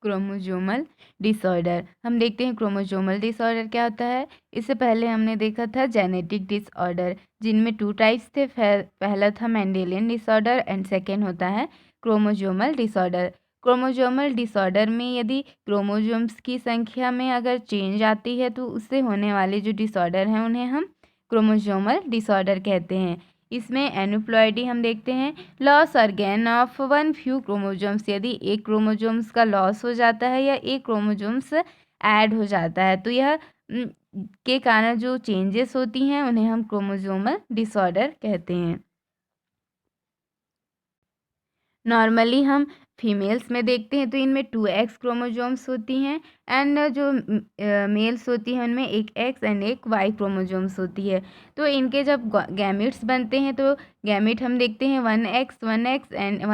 Chromosomal disorder. हम देखते हैं क्रोमोसोमल डिसऑर्डर क्या होता है। इससे पहले हमने देखा था जेनेटिक डिसऑर्डर, जिनमें 2 टाइप्स थे। पहला था मेंडेलियन डिसऑर्डर एंड सेकेंड होता है क्रोमोसोमल डिसऑर्डर। क्रोमोसोमल डिसऑर्डर में यदि क्रोमोसोम्स की संख्या में अगर चेंज आती है तो उससे होने वाले जो डिसऑर्डर हैं उन्हें हम क्रोमोसोमल डिसऑर्डर कहते हैं। इसमें एनुप्लॉइडी हम देखते हैं, लॉस और gain of one few chromosomes. यदि एक क्रोमोसोम्स का लॉस हो जाता है या एक क्रोमोसोम्स ऐड हो जाता है तो यह के कारण जो चेंजेस होती हैं उन्हें हम क्रोमोसोमल डिसऑर्डर कहते हैं। नॉर्मली हम फीमेल्स में देखते हैं तो इनमें 2x क्रोमोसोम्स होती हैं एंड जो मेल्स होती हैं उनमें एक x एंड एक y क्रोमोसोम्स होती है। तो इनके जब गैमेट्स बनते हैं तो गैमेट हम देखते हैं 1x एंड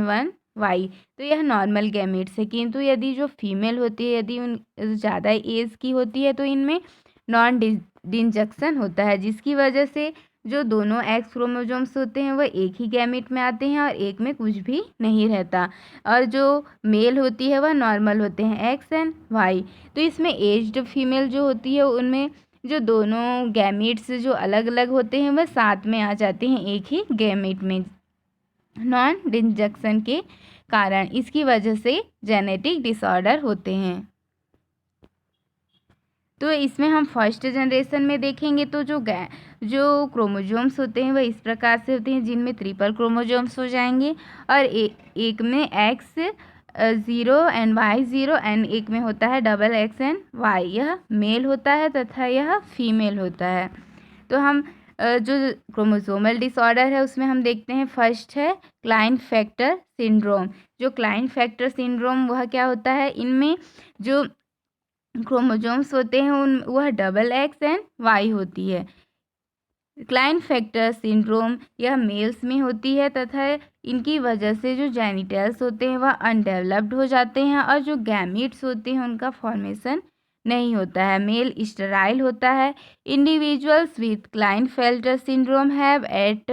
1y। तो यह नॉर्मल गैमेट्स है। किंतु यदि जो फीमेल होती है यदि उन ज़्यादा एज की होती है तो इनमें नॉन डिंजक्शन होता है, जिसकी वजह से जो दोनों एक्स क्रोमोसोम्स होते हैं वह एक ही गैमेट में आते हैं और एक में कुछ भी नहीं रहता। और जो मेल होती है वह नॉर्मल होते हैं एक्स एंड वाई। तो इसमें एज्ड फीमेल जो होती है उनमें जो दोनों गैमेट्स जो अलग अलग होते हैं वह साथ में आ जाते हैं एक ही गैमेट में नॉन डिंजक्शन के कारण। इसकी वजह से जेनेटिक डिसऑर्डर होते हैं। तो इसमें हम फर्स्ट जनरेशन में देखेंगे तो जो क्रोमोसोम्स होते हैं वह इस प्रकार से होते हैं, जिनमें ट्रिपल क्रोमोसोम्स हो जाएंगे और एक में एक्स 0 एंड वाई 0 एंड एक में होता है डबल एक्स एंड वाई। यह मेल होता है तथा यह फीमेल होता है। तो हम जो क्रोमोसोमल डिसऑर्डर है उसमें हम देखते हैं फर्स्ट है क्लाइनफेल्टर सिंड्रोम। जो क्लाइनफेल्टर सिंड्रोम वह क्या होता है, इनमें जो क्रोमोसोम्स होते हैं उन वह डबल एक्स एंड वाई होती है। क्लाइनफेल्टर सिंड्रोम यह मेल्स में होती है तथा इनकी वजह से जो जेनिटल्स होते हैं वह अनडेवलप्ड हो जाते हैं और जो गैमीट्स होते हैं उनका फॉर्मेशन नहीं होता है, मेल स्टेराइल होता है। Individuals with Klinefelter syndrome have at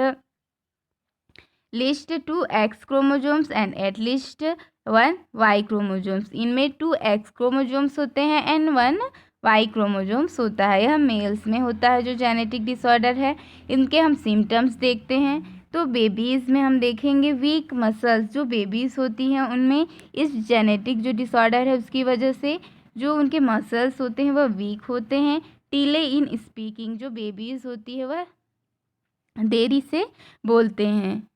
least 2 X chromosomes and at least 1 Y chromosomes. इनमें 2 एक्स क्रोमोसोम्स होते हैं एंड 1 वाई क्रोमोसोम्स होता है। यह मेल्स में होता है जो जेनेटिक डिसऑर्डर है। इनके हम सिम्टम्स देखते हैं तो बेबीज़ में हम देखेंगे वीक मसल्स। जो बेबीज़ होती हैं उनमें इस जेनेटिक जो डिसऑर्डर है उसकी वजह से जो उनके मसल्स होते हैं वह वीक होते हैं। डिले इन स्पीकिंग, जो बेबीज़ होती है वह देरी से बोलते हैं।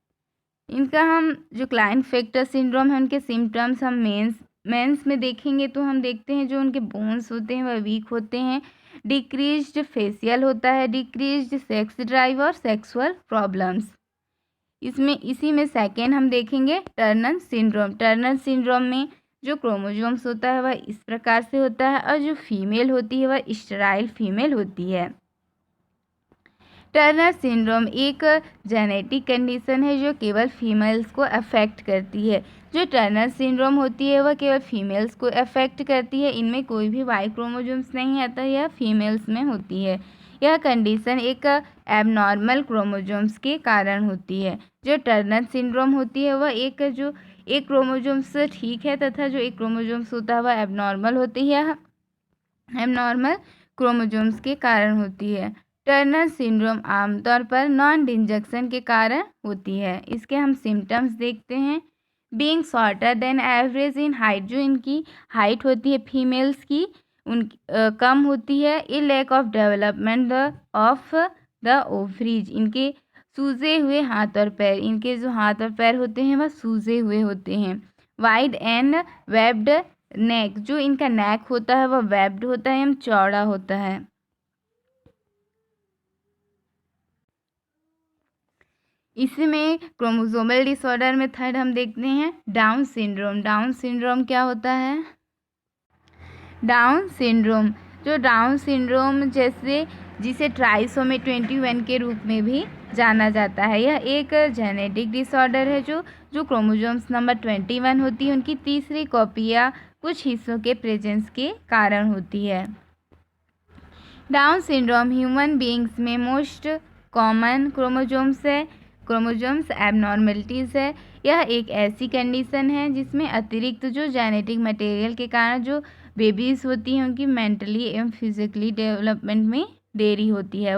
इनका हम जो क्लाइनफेल्टर सिंड्रोम है उनके सिम्टम्स हम मेंस में देखेंगे तो हम देखते हैं जो उनके बोन्स होते हैं वह वीक होते हैं। डिक्रीज्ड फेशियल होता है, डिक्रीज्ड सेक्स ड्राइव और सेक्सुअल प्रॉब्लम्स। इसी में सेकेंड हम देखेंगे टर्नर सिंड्रोम। टर्नर सिंड्रोम में जो क्रोमोसोम्स होता है वह इस प्रकार से होता है और जो फीमेल होती है वह स्टेराइल फीमेल होती है। टर्नर सिंड्रोम एक जेनेटिक कंडीशन है जो केवल फीमेल्स को अफेक्ट करती है। जो टर्नर सिंड्रोम होती है वह केवल फीमेल्स को अफेक्ट करती है। इनमें कोई भी वाई क्रोमोसोम्स नहीं आता, यह फीमेल्स में होती है। यह कंडीशन एक एबनॉर्मल क्रोमोसोम्स के कारण होती है। जो टर्नर सिंड्रोम होती है वह एक क्रोमोसोम्स ठीक है तथा जो एक क्रोमोसोम्स होता है वह एबनॉर्मल होती है, एबनॉर्मल क्रोमोसोम्स के कारण होती है। टर्नर सिंड्रोम आमतौर पर नॉन डिंजक्शन के कारण होती है। इसके हम सिम्टम्स देखते हैं। Being shorter than average in height, जो इनकी हाइट होती है फीमेल्स की कम होती है। A lack of development of the ovaries, इनके सूजे हुए हाथ और पैर, इनके जो हाथ और पैर होते हैं वह सूजे हुए होते हैं। वाइड एंड वेब्ड नेक, जो इनका नेक होता है वह वेब्ड होता है एवं चौड़ा होता है। इसमें क्रोमोसोमल डिसऑर्डर में थर्ड हम देखते हैं डाउन सिंड्रोम। डाउन सिंड्रोम क्या होता है? डाउन सिंड्रोम, जो डाउन सिंड्रोम जिसे ट्राइसोमी 21 के रूप में भी जाना जाता है, यह एक जेनेटिक डिसऑर्डर है जो क्रोमोसोम्स नंबर 21 होती है उनकी तीसरी कॉपी या कुछ हिस्सों के प्रेजेंस के कारण होती है। डाउन सिंड्रोम ह्यूमन बीइंग्स में मोस्ट कॉमन क्रोमोसोम्स एबनॉर्मेलिटीज़ है। यह एक ऐसी कंडीशन है जिसमें अतिरिक्त जो जेनेटिक मटेरियल के कारण जो बेबीज़ होती हैं उनकी मेंटली एवं फिजिकली डेवलपमेंट में देरी होती है।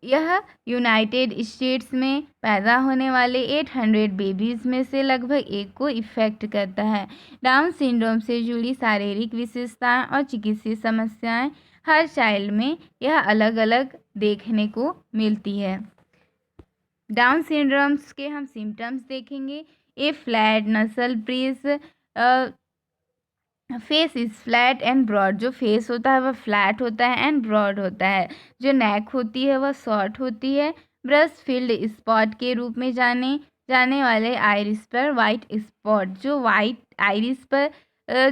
यह यूनाइटेड स्टेट्स में पैदा होने वाले 800 बेबीज़ में से लगभग एक को इफ़ेक्ट करता है। डाउन सिंड्रोम से जुड़ी शारीरिक विशेषताएं और चिकित्सीय समस्याएं हर चाइल्ड में यह अलग अलग देखने को मिलती है। डाउन सिंड्रोम्स के हम सिम्टम्स देखेंगे। A flat nasal bridge, face is flat and broad. जो फेस होता है वह फ्लैट होता है एंड ब्रॉड होता है। जो नेक होती है वह शॉर्ट होती है। ब्रश फील्ड स्पॉट के रूप में जाने वाले आइरिस पर वाइट स्पॉट, जो वाइट आइरिस पर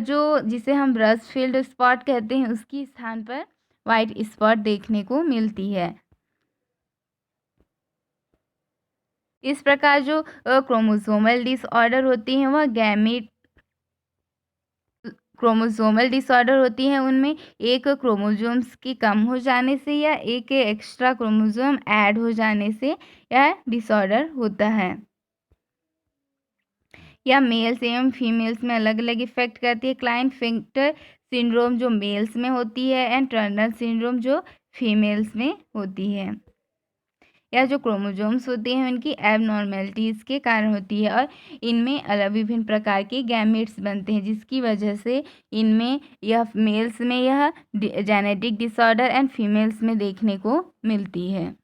जो जिसे हम ब्रश फील्ड स्पॉट कहते हैं उसकी स्थान पर वाइट स्पॉट देखने को मिलती है। इस प्रकार जो क्रोमोसोमल डिसऑर्डर होती हैं वह गैमेट क्रोमोसोमल डिसऑर्डर होती हैं उनमें एक क्रोमोसोम्स के कम हो जाने से या एक एक्स्ट्रा क्रोमोसोम ऐड हो जाने से यह डिसऑर्डर होता है। यह मेल्स एवं फीमेल्स में अलग अलग इफेक्ट करती है। क्लाइनफेल्टर सिंड्रोम जो मेल्स में होती है एंड टर्नर सिंड्रोम जो फीमेल्स में होती है। यह जो क्रोमोसोम्स होते हैं उनकी एबनॉर्मेलिटीज़ के कारण होती है और इनमें अलग विभिन्न प्रकार के गैमेट्स बनते हैं जिसकी वजह से इनमें यह मेल्स में यह जेनेटिक डिसऑर्डर एंड फीमेल्स में देखने को मिलती है।